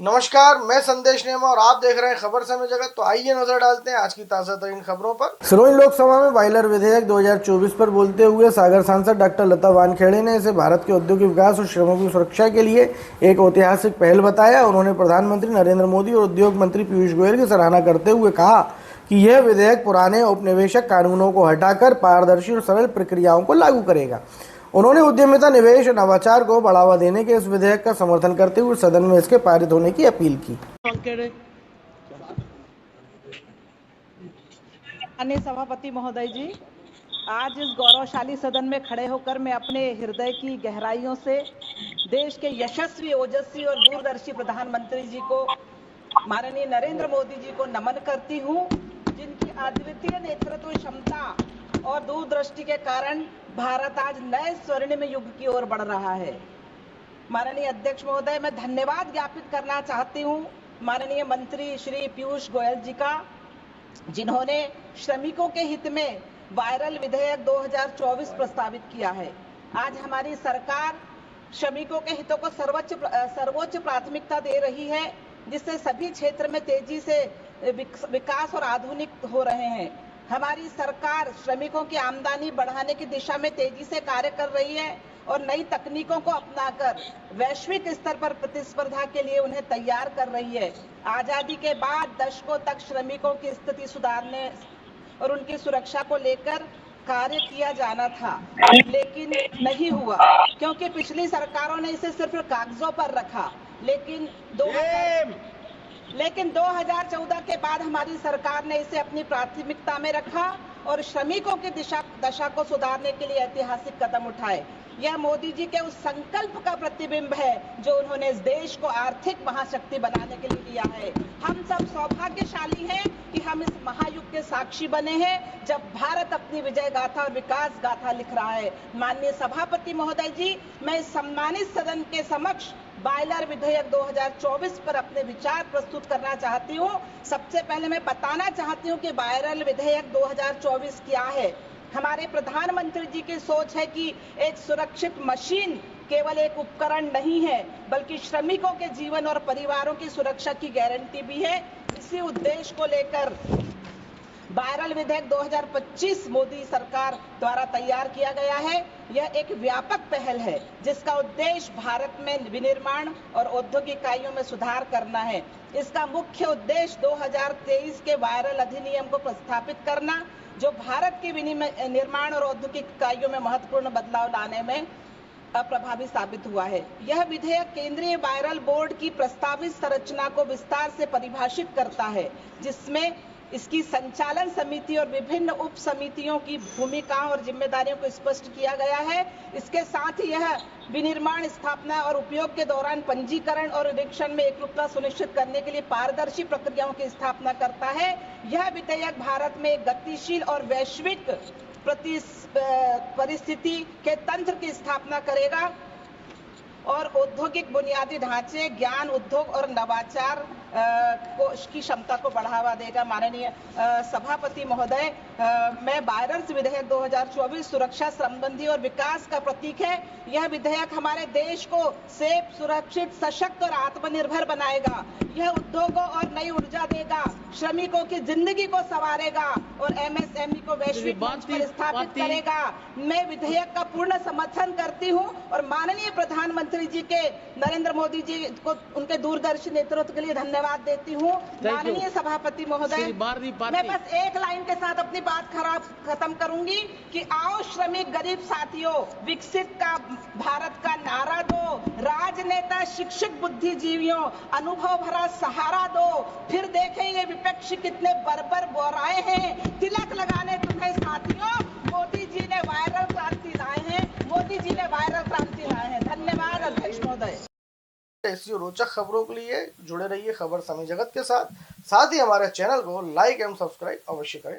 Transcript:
नमस्कार, मैं संदेश नेमा और आप देख रहे हैं खबर समय जगत। तो आइए नजर डालते हैं आज की ताजा तरीन खबरों पर। सिरोही लोकसभा में बॉयलर विधेयक 2024 पर बोलते हुए सागर सांसद डॉक्टर लता वानखेड़े ने इसे भारत के औद्योगिक विकास और श्रमिकों की सुरक्षा के लिए एक ऐतिहासिक पहल बताया। उन्होंने प्रधानमंत्री नरेंद्र मोदी और उद्योग मंत्री पीयूष गोयल की सराहना करते हुए कहा कि यह विधेयक पुराने औपनिवेशिक कानूनों को हटाकर पारदर्शी और सरल प्रक्रियाओं को लागू करेगा। उन्होंने उद्यमिता, निवेश और नवाचार को बढ़ावा देने के इस विधेयक का समर्थन करते हुए सदन में इसके पारित होने की अपील की। माननीय सभापति महोदय जी, आज इस गौरवशाली सदन में खड़े होकर मैं अपने हृदय की गहराइयों से देश के यशस्वी, ओजस्वी और दूरदर्शी प्रधानमंत्री जी को, माननीय नरेंद्र मोदी जी को नमन करती हूँ, जिनकी अद्वितीय नेतृत्व क्षमता और दूरदृष्टि के कारण भारत आज नए स्वर्णिम युग की ओर बढ़ रहा है। माननीय अध्यक्ष महोदय, मैं धन्यवाद ज्ञापित करना चाहती हूँ माननीय मंत्री श्री पीयूष गोयल जी का, जिन्होंने श्रमिकों के हित में वायरल विधेयक 2024 प्रस्तावित किया है। आज हमारी सरकार श्रमिकों के हितों को सर्वोच्च प्राथमिकता दे रही है, जिससे सभी क्षेत्र में तेजी से विकास और आधुनिक हो रहे हैं। हमारी सरकार श्रमिकों की आमदनी बढ़ाने की दिशा में तेजी से कार्य कर रही है और नई तकनीकों को अपनाकर वैश्विक स्तर पर प्रतिस्पर्धा के लिए उन्हें तैयार कर रही है। आजादी के बाद दशकों तक श्रमिकों की स्थिति सुधारने और उनकी सुरक्षा को लेकर कार्य किया जाना था, लेकिन नहीं हुआ, क्योंकि पिछली सरकारों ने इसे सिर्फ कागजों पर रखा। लेकिन 2014 के बाद हमारी सरकार ने इसे अपनी प्राथमिकता में रखा और श्रमिकों की दशा को सुधारने के लिए ऐतिहासिक कदम उठाए। यह मोदी जी के उस संकल्प का प्रतिबिंब है जो उन्होंने इस देश को आर्थिक महाशक्ति बनाने के लिए लिया है। हम सब सौभाग्यशाली हैं कि हम इस महायुग के साक्षी बने हैं, जब भारत अपनी विजय गाथा और विकास गाथा लिख रहा है। माननीय सभापति महोदय जी, मैं इस सम्मानित सदन के समक्ष बॉयलर विधेयक 2024 पर अपने विचार प्रस्तुत करना चाहती हूँ। सबसे पहले मैं बताना चाहती हूँ कि बॉयलर विधेयक 2024 क्या है। हमारे प्रधानमंत्री जी की सोच है कि एक सुरक्षित मशीन केवल एक उपकरण नहीं है, बल्कि श्रमिकों के जीवन और परिवारों की सुरक्षा की गारंटी भी है। इसी उद्देश्य को लेकर वायरल विधेयक 2025 मोदी सरकार द्वारा तैयार किया गया है। यह एक व्यापक पहल है, जिसका उद्देश्य भारत में विनिर्माण और औद्योगिक इकाइयों में सुधार करना है। इसका मुख्य उद्देश्य 2023 के वायरल अधिनियम को प्रस्थापित करना, जो भारत की निर्माण और औद्योगिक इकाइयों में महत्वपूर्ण बदलाव लाने में अप्रभावी साबित हुआ है। यह विधेयक केंद्रीय वायरल बोर्ड की प्रस्तावित संरचना को विस्तार से परिभाषित करता है, जिसमें इसकी संचालन समिति और विभिन्न उप समितियों की भूमिकाओं और जिम्मेदारियों को स्पष्ट किया गया है। इसके साथ ही यह विनिर्माण, स्थापना और उपयोग के दौरान पंजीकरण और निरीक्षण में एकरूपता सुनिश्चित करने के लिए पारदर्शी प्रक्रियाओं की स्थापना करता है। यह विधेयक भारत में एक गतिशील और वैश्विक परिस्थिति के तंत्र की स्थापना करेगा और औद्योगिक बुनियादी ढांचे, ज्ञान, उद्योग और नवाचार की क्षमता को बढ़ावा देगा। माननीय सभापति महोदय, मैं वायरल विधेयक 2024 सुरक्षा संबंधी और विकास का प्रतीक है। यह विधेयक हमारे देश को सेफ, सुरक्षित, सशक्त और आत्मनिर्भर बनाएगा। यह उद्योगों और नई ऊर्जा देगा, श्रमिकों की जिंदगी को संवारेगा और एमएसएमई को वैश्विक मंच पर स्थापित करेगा। मैं विधेयक का पूर्ण समर्थन करती हूं और माननीय प्रधानमंत्री जी के नरेंद्र मोदी जी को उनके दूरदर्शी नेतृत्व के लिए धन्यवाद देती हूँ। माननीय सभापति महोदय, मैं बस एक लाइन के साथ अपनी बात खत्म करूंगी कि आओ श्रमिक गरीब साथियों, विकसित का भारत का नारा दो, राजनेता शिक्षक बुद्धिजीवियों अनुभव भरा सहारा दो, फिर देखेंगे विपक्ष कितने बर्बर बोराए हैं, तिलक लगाने तुम्हें साथियों, मोदी जी ने वायरल क्रांति लाए हैं, मोदी जी ने वायरल क्रांति लाए हैं। धन्यवाद अध्यक्ष महोदय। ऐसी रोचक खबरों के लिए जुड़े रहिए खबर समय जगत के साथ ही हमारे चैनल को लाइक एवं सब्सक्राइब अवश्य करें।